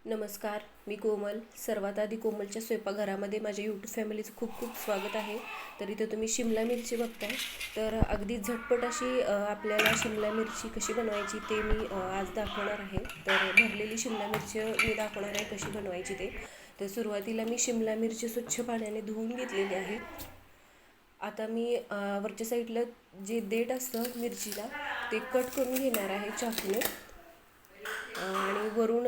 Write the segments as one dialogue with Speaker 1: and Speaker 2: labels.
Speaker 1: नमस्कार, मी कोमल. सर्वात आधी कोमलच्या स्वयंपाकघरामध्ये माझ्या यूट्यूब फॅमिलीचं खूप खूप स्वागत आहे. तर इथं तुम्ही शिमला मिरची बघताय. तर अगदी झटपट अशी आपल्याला शिमला मिरची कशी बनवायची ते मी आज दाखवणार आहे. तर भरलेली शिमला मिरची मी दाखवणार आहे कशी बनवायची ते. तर सुरुवातीला मी शिमला मिरची स्वच्छ पाण्याने धुवून घेतलेली आहे. आता मी वरच्या साईडला जे देठ असतं मिरचीला ते कट करून घेणार आहे चाकूने. आणि वरून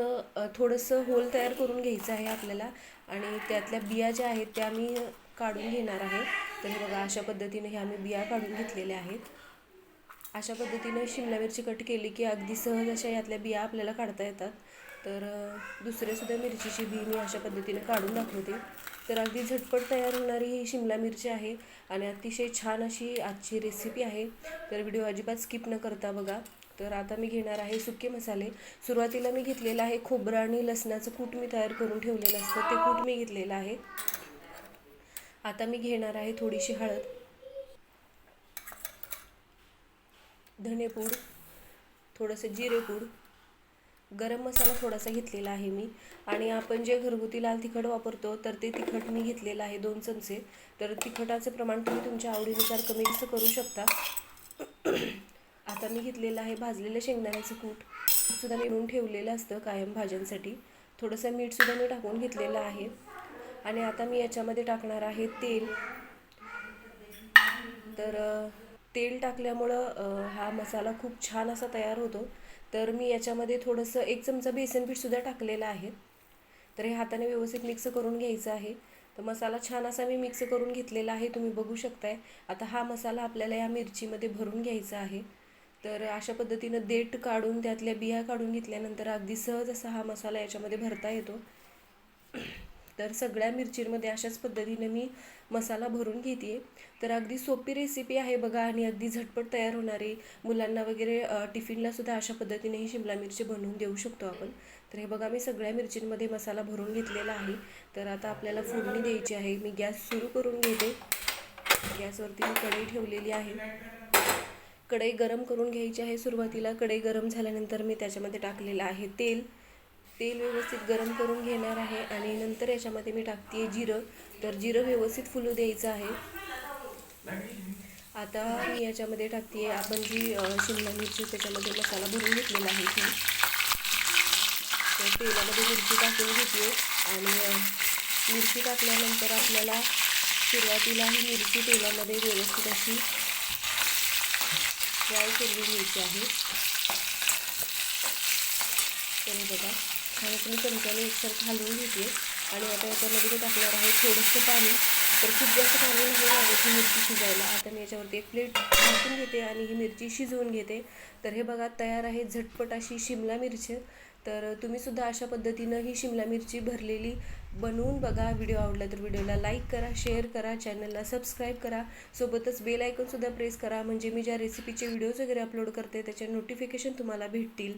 Speaker 1: थोडंसं होल तयार करून घ्यायचं आहे आपल्याला. आणि त्यातल्या बिया ज्या आहेत त्या मी काढून घेणार आहे. तर हे बघा, अशा पद्धतीने ह्या मी बिया काढून घेतलेल्या आहेत. अशा पद्धतीने शिमला मिरची कट केली की अगदी सहज अशा यातल्या बिया आपल्याला काढता येतात. तर दुसऱ्यासुद्धा मिरचीची बी मी अशा पद्धतीने काढून दाखवते. तर अगदी झटपट तयार होणारी ही शिमला मिरची आहे आणि अतिशय छान अशी आजची रेसिपी आहे. तर व्हिडिओ अजिबात स्किप न करता बघा. तर आता मी घेणार आहे सुके मसाले. सुरुवातीला मी घेतलेलं आहे खोबरं आणि लसणाचं कूट मी तयार करून ठेवलेलं असतं, ते कूट मी घेतलेलं आहे. आता मी घेणार आहे थोडीशी हळद, धनेपूड, थोडंसं जिरेपूड, गरम मसाला थोडासा घेतलेला आहे मी. आणि आपण जे घरगुती लाल तिखट वापरतो तर ते तिखट मी घेतलेलं आहे 2 चमचे. तर तिखटाचं प्रमाण तुम्ही तुमच्या आवडीनुसार कमी जास्त करू शकता. आता मी घेतलेलं आहे भाजलेलं शेंगदाण्याचं कूटसुद्धा मी बनवून ठेवलेलं असतं कायम भाज्यांसाठी. थोडंसं मीठसुद्धा मी टाकून घेतलेलं आहे. आणि आता मी याच्यामध्ये टाकणार आहे तेल. तर तेल टाकल्यामुळं हा मसाला खूप छान असा तयार होतो. तर मी याच्यामध्ये थोडंसं 1 चमचा बेसन पीठसुद्धा टाकलेलं आहे. तर हे हाताने व्यवस्थित मिक्स करून घ्यायचं आहे. तर मसाला छान असा मी मिक्स करून घेतलेला आहे, तुम्ही बघू शकताय. आता हा मसाला आपल्याला या मिरचीमध्ये भरून घ्यायचा आहे. तर अशा पद्धतीनं देठ काढून त्यातल्या बिया काढून घेतल्यानंतर अगदी सहज असा हा मसाला याच्यामध्ये भरता येतो. तर सगळ्या मिरचींमध्ये अशाच पद्धतीने मी मसाला भरून घेते. तर अगदी सोपी रेसिपी आहे बघा आणि अगदी झटपट तयार होणारी. मुलांना वगैरे टिफिनला सुद्धा अशा पद्धतीने ही शिमला मिरची बनवून देऊ शकतो आपण. तर हे बघा, मी सगळ्या मिरचींमध्ये मसाला भरून घेतलेला आहे. तर आता आपल्याला फोडणी द्यायची आहे. मी गॅस सुरू करून घेते. गॅसवरती मी कढई ठेवलेली आहे. कढई गरम करून घ्यायची आहे. सुरुवातीला कढई गरम झाल्यानंतर मी त्याच्यामध्ये टाकलेलं आहे तेल. तेल व्यवस्थित गरम करून घेणार आहे आणि नंतर याच्यामध्ये मी टाकते जिरं. तर जिरं व्यवस्थित फुलू द्यायचं आहे. आता मी याच्यामध्ये टाकते आपण जी शिमला मिरची त्याच्यामध्ये मसाला भरून घेतलेला आहे ती. तर तेलामध्ये मिरची टाकून घेते आणि मिरची टाकल्यानंतर आपल्याला सुरुवातीला ही मिरची तेलामध्ये व्यवस्थित अशी फ्राय करून घ्यायची आहे. तर बघा, छान मी चमच्याने एकसारखं हलवून घेते. आणि आता याच्यामध्ये मी टाकणार आहे थोडंसं पाणी. तर खूप जास्त पाणी नाही लागत ही मिरची शिजायला. आता मी याच्यावरती एक प्लेट झाकून घेते आणि ही मिरची शिजवून घेते. तर हे बघा, तयार आहे झटपट अशी शिमला मिरची. तर तुम्हीसुद्धा अशा पद्धतीनं ही शिमला मिरची भरलेली बनवून बघा. व्हिडिओ आवडला तर व्हिडिओला लाईक करा, शेअर करा, चॅनलला सबस्क्राईब करा. सोबतच बेल आयकॉनसुद्धा प्रेस करा, म्हणजे मी ज्या रेसिपीचे व्हिडिओज वगैरे अपलोड करते त्याचे नोटिफिकेशन तुम्हाला भेटतील.